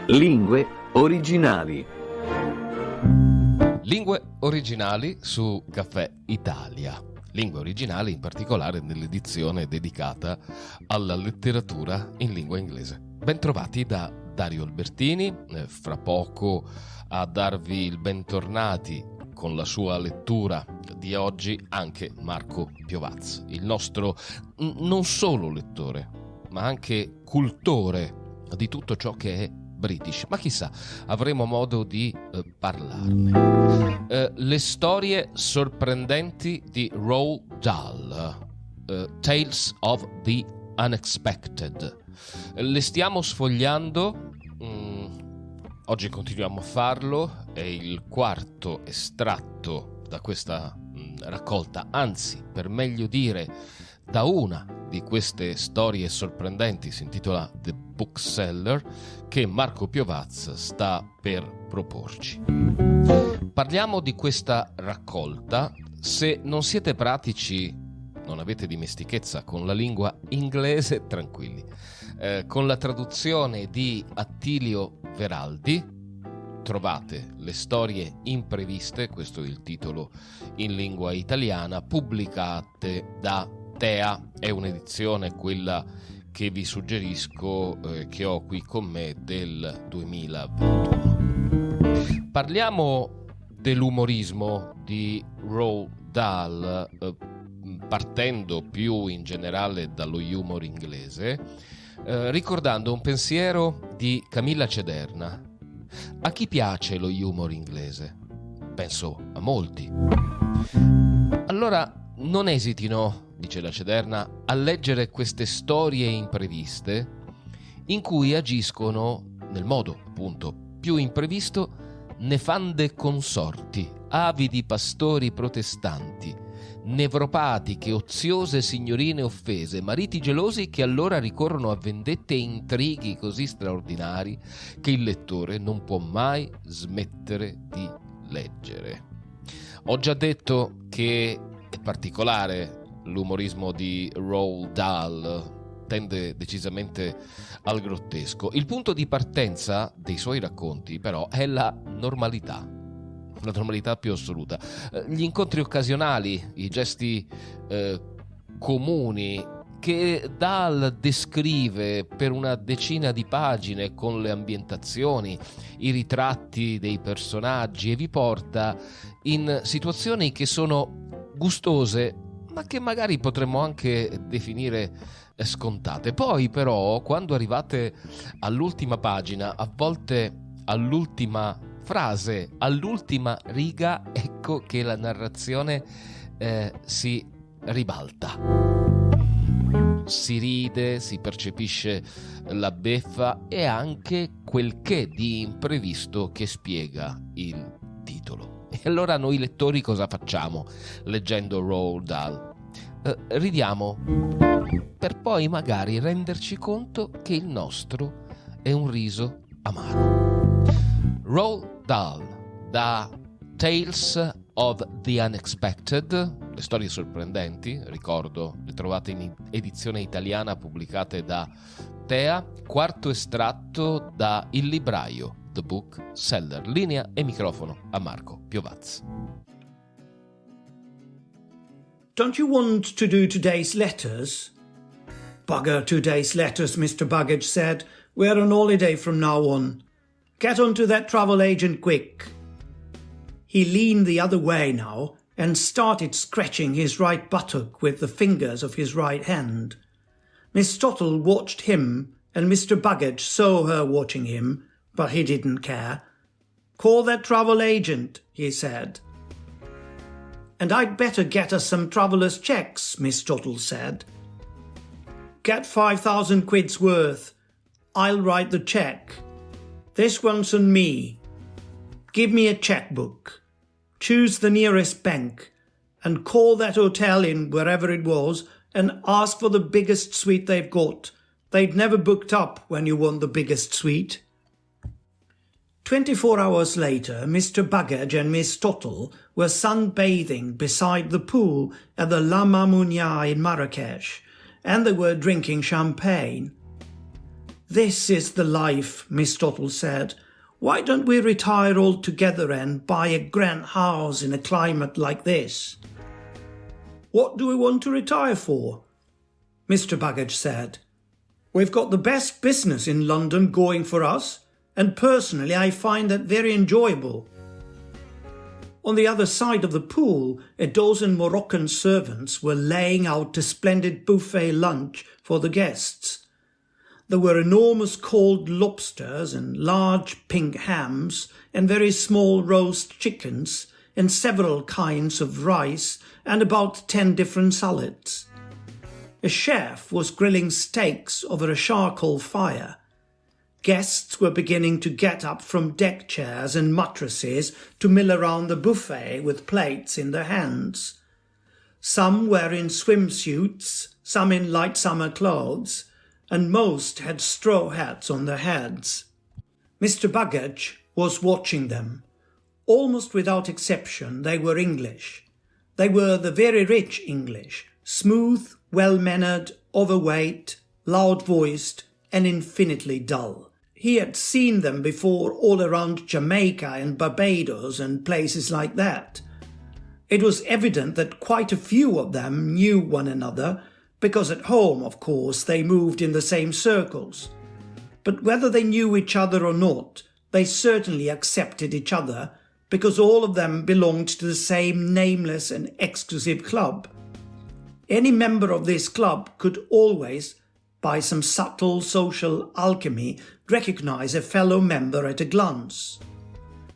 Lingue originali. Lingue originali su Caffè Italia. Lingue originali in particolare nell'edizione dedicata alla letteratura in lingua inglese. Bentrovati da Dario Albertini, fra poco a darvi il bentornati con la sua lettura di oggi anche Marco Piovaz, il nostro non solo lettore, ma anche cultore di tutto ciò che è British, ma chissà, avremo modo di parlarne. Le storie sorprendenti di Roald Dahl, Tales of the Unexpected. Le stiamo sfogliando, oggi continuiamo a farlo, è il quarto estratto da questa raccolta, anzi, per meglio dire, da una di queste storie sorprendenti, si intitola The Bookseller, che Marco Piovaz sta per proporci. Parliamo di questa raccolta. Se non siete pratici, non avete dimestichezza con la lingua inglese, tranquilli. Con la traduzione di Attilio Veraldi trovate le storie impreviste, questo è il titolo in lingua italiana, pubblicate da Tea. È un'edizione, quella che vi suggerisco, che ho qui con me, del 2021. Parliamo dell'umorismo di Roald Dahl, partendo più in generale dallo humor inglese, ricordando un pensiero di Camilla Cederna. A chi piace lo humor inglese? Penso a molti. Allora non esitino, dice la Cederna, a leggere queste storie impreviste in cui agiscono, nel modo appunto più imprevisto, nefande consorti, avidi pastori protestanti, nevropatiche, oziose signorine offese, mariti gelosi che allora ricorrono a vendette e intrighi così straordinari che il lettore non può mai smettere di leggere. Ho già detto che è particolare l'umorismo di Roald Dahl, tende decisamente al grottesco. Il punto di partenza dei suoi racconti, però, è la normalità più assoluta. Gli incontri occasionali, i gesti comuni che Dahl descrive per una decina di pagine con le ambientazioni, i ritratti dei personaggi, e vi porta in situazioni che sono gustose, ma che magari potremmo anche definire scontate. Poi però, quando arrivate all'ultima pagina, a volte all'ultima frase, all'ultima riga, ecco che la narrazione si ribalta. Si ride, si percepisce la beffa e anche quel che di imprevisto che spiega il titolo. E allora noi lettori cosa facciamo leggendo Roald Dahl? Ridiamo, per poi magari renderci conto che il nostro è un riso amaro. Roald Dahl, da Tales of the Unexpected, le storie sorprendenti, ricordo, le trovate in edizione italiana pubblicate da Tea, quarto estratto da Il libraio, The Bookseller. Linea e microfono a Marco Piovaz. Don't you want to do today's letters? Bugger today's letters, Mr. Buggage said. We're on holiday from now on. Get on to that travel agent quick. He leaned the other way now and started scratching his right buttock with the fingers of his right hand. Miss Tottle watched him, and Mr. Buggage saw her watching him, but he didn't care. Call that travel agent, he said. And I'd better get us some traveller's checks, Miss Tottle said. Get 5,000 quid's worth. I'll write the cheque. This one's on me. Give me a chequebook. Choose the nearest bank and call that hotel in wherever it was and ask for the biggest suite they've got. They'd never booked up when you want the biggest suite. 24 hours later, Mr. Buggage and Miss Tottle were sunbathing beside the pool at the La Mamounia in Marrakesh, and they were drinking champagne. "This is the life," Miss Tottle said. "Why don't we retire all together and buy a grand house in a climate like this?" "What do we want to retire for?" Mr. Buggage said. "We've got the best business in London going for us, and personally I find that very enjoyable." On the other side of the pool, a dozen Moroccan servants were laying out a splendid buffet lunch for the guests. There were enormous cold lobsters and large pink hams and very small roast chickens and several kinds of rice and about 10 different salads. A chef was grilling steaks over a charcoal fire. Guests were beginning to get up from deck chairs and mattresses to mill around the buffet with plates in their hands. Some were in swimsuits, some in light summer clothes, and most had straw hats on their heads. Mr. Buggage was watching them. Almost without exception, they were English. They were the very rich English, smooth, well-mannered, overweight, loud-voiced, and infinitely dull. He had seen them before all around Jamaica and Barbados and places like that. It was evident that quite a few of them knew one another, because at home, of course, they moved in the same circles. But whether they knew each other or not, they certainly accepted each other, because all of them belonged to the same nameless and exclusive club. Any member of this club could always, by some subtle social alchemy, recognize a fellow member at a glance.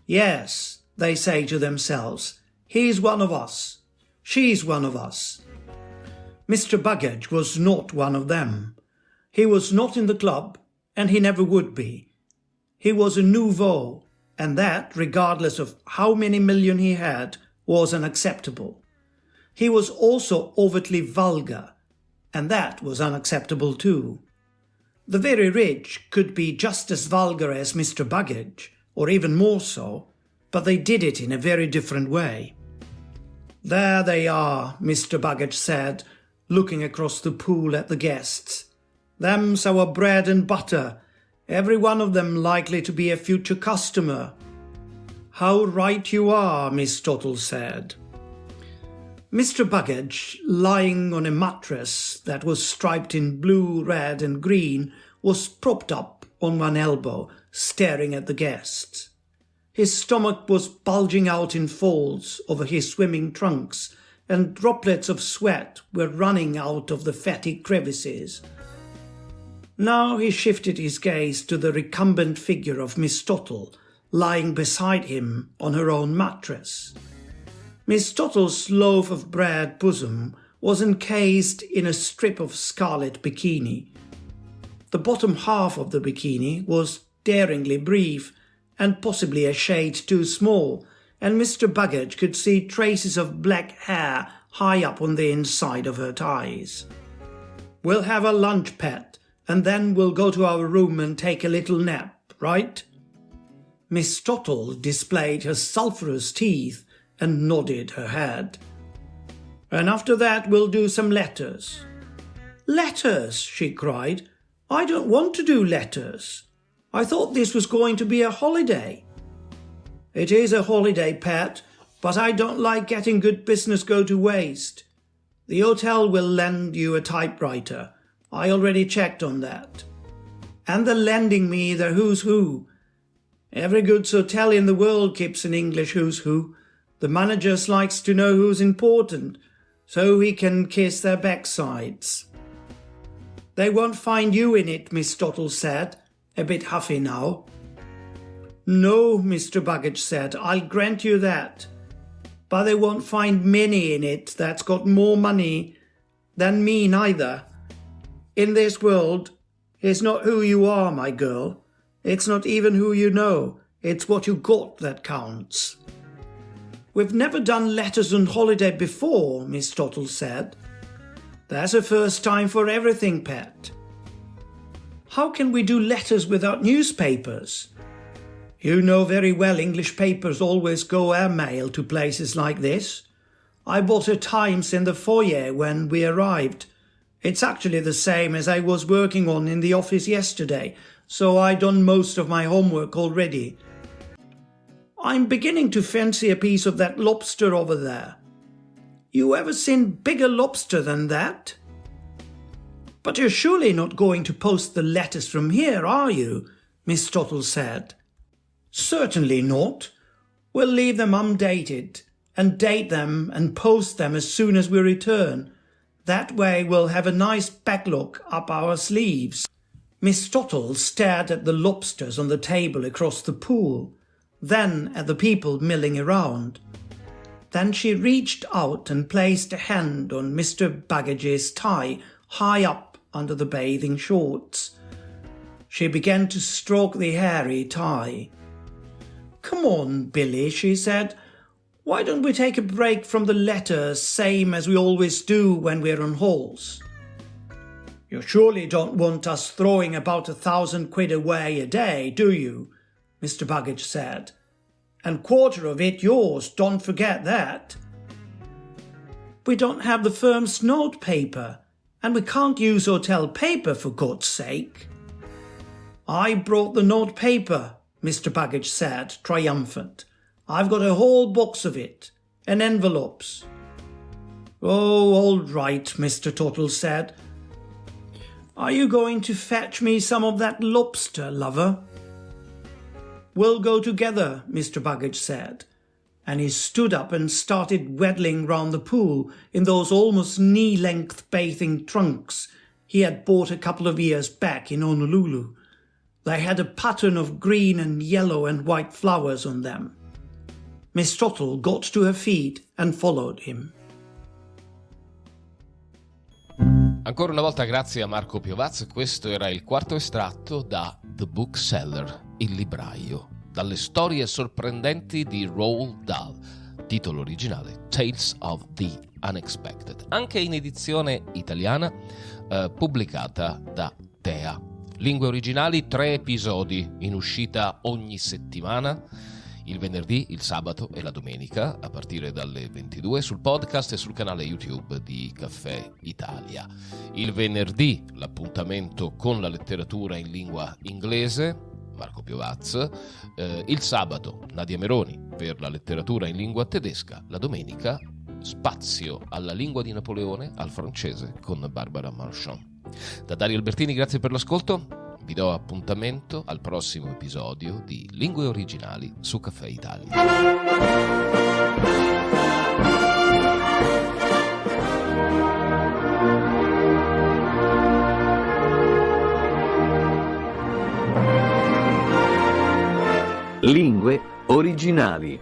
"Yes," they say to themselves, "he's one of us. She's one of us." Mr. Buggage was not one of them. He was not in the club, and he never would be. He was a nouveau, and that, regardless of how many million he had, was unacceptable. He was also overtly vulgar, and that was unacceptable too. The very rich could be just as vulgar as Mr. Buggage, or even more so, but they did it in a very different way. "There they are," Mr. Buggage said, looking across the pool at the guests. "Them's our bread and butter, every one of them likely to be a future customer." "How right you are," Miss Tottle said. Mr. Buggage, lying on a mattress that was striped in blue, red and green, was propped up on one elbow, staring at the guests. His stomach was bulging out in folds over his swimming trunks, and droplets of sweat were running out of the fatty crevices. Now he shifted his gaze to the recumbent figure of Miss Tottle, lying beside him on her own mattress. Miss Tottle's loaf of bread bosom was encased in a strip of scarlet bikini. The bottom half of the bikini was daringly brief and possibly a shade too small, and Mr. Buggage could see traces of black hair high up on the inside of her thighs. "We'll have a lunch, pet, and then we'll go to our room and take a little nap, right?" Miss Tottle displayed her sulphurous teeth and nodded her head. "And after that we'll do some letters." "Letters?" she cried. "I don't want to do letters. I thought this was going to be a holiday." "It is a holiday, pet, but I don't like getting good business go to waste. The hotel will lend you a typewriter. I already checked on that. And they're lending me their who's who. Every goods hotel in the world keeps an English who's who. The manager likes to know who's important, so he can kiss their backsides." "They won't find you in it," Miss Tottle said, a bit huffy now. "No," Mr. Buggage said, "I'll grant you that. But they won't find many in it that's got more money than me neither. In this world, it's not who you are, my girl. It's not even who you know. It's what you got that counts." "We've never done letters on holiday before," Miss Tottle said. "There's a first time for everything, pet." "How can we do letters without newspapers?" You know very well English papers always go airmail to places like this. I bought a Times in the foyer when we arrived. It's actually the same as I was working on in the office yesterday, so I done most of my homework already. I'm beginning to fancy a piece of that lobster over there. You ever seen bigger lobster than that? But you're surely not going to post the letters from here, are you? Miss Tottle said. Certainly not. We'll leave them undated and date them and post them as soon as we return. That way we'll have a nice backlog up our sleeves. Miss Tottle stared at the lobsters on the table across the pool, then at the people milling around. Then she reached out and placed a hand on Mr. Baggage's tie high up under the bathing shorts. She began to stroke the hairy tie. "Come on, Billy," she said. "Why don't we take a break from the letters, same as we always do when we're on halls?" "You surely don't want us throwing about 1,000 quid away a day, do you?" Mr. Baggage said. "And quarter of it yours, don't forget that." "We don't have the firm's note paper, and we can't use hotel paper for God's sake." "I brought the note paper," Mr. Baggage said, triumphant. "I've got a whole box of it, and envelopes." "Oh, all right," Mr. Tottle said. "Are you going to fetch me some of that lobster, lover?" "We'll go together," Mr. Baggage said, and he stood up and started waddling round the pool in those almost knee-length bathing trunks he had bought a couple of years back in Honolulu. They had a pattern of green and yellow and white flowers on them. Miss Tottle got to her feet and followed him. Ancora una volta grazie a Marco Piovaz, questo era il quarto estratto da The Bookseller, il libraio, dalle storie sorprendenti di Roald Dahl, titolo originale Tales of the Unexpected, anche in edizione italiana, pubblicata da Tea. Lingue originali, 3 episodi in uscita ogni settimana, il venerdì, il sabato e la domenica a partire dalle 22 sul podcast e sul canale YouTube di Caffè Italia. Il venerdì l'appuntamento con la letteratura in lingua inglese, Marco Piovaz, il sabato Nadia Meroni per la letteratura in lingua tedesca, la domenica spazio alla lingua di Napoleone, al francese con Barbara Marchand. Da Dario Albertini grazie per l'ascolto, vi do appuntamento al prossimo episodio di Lingue Originali su Caffè Italia. Lingue Originali.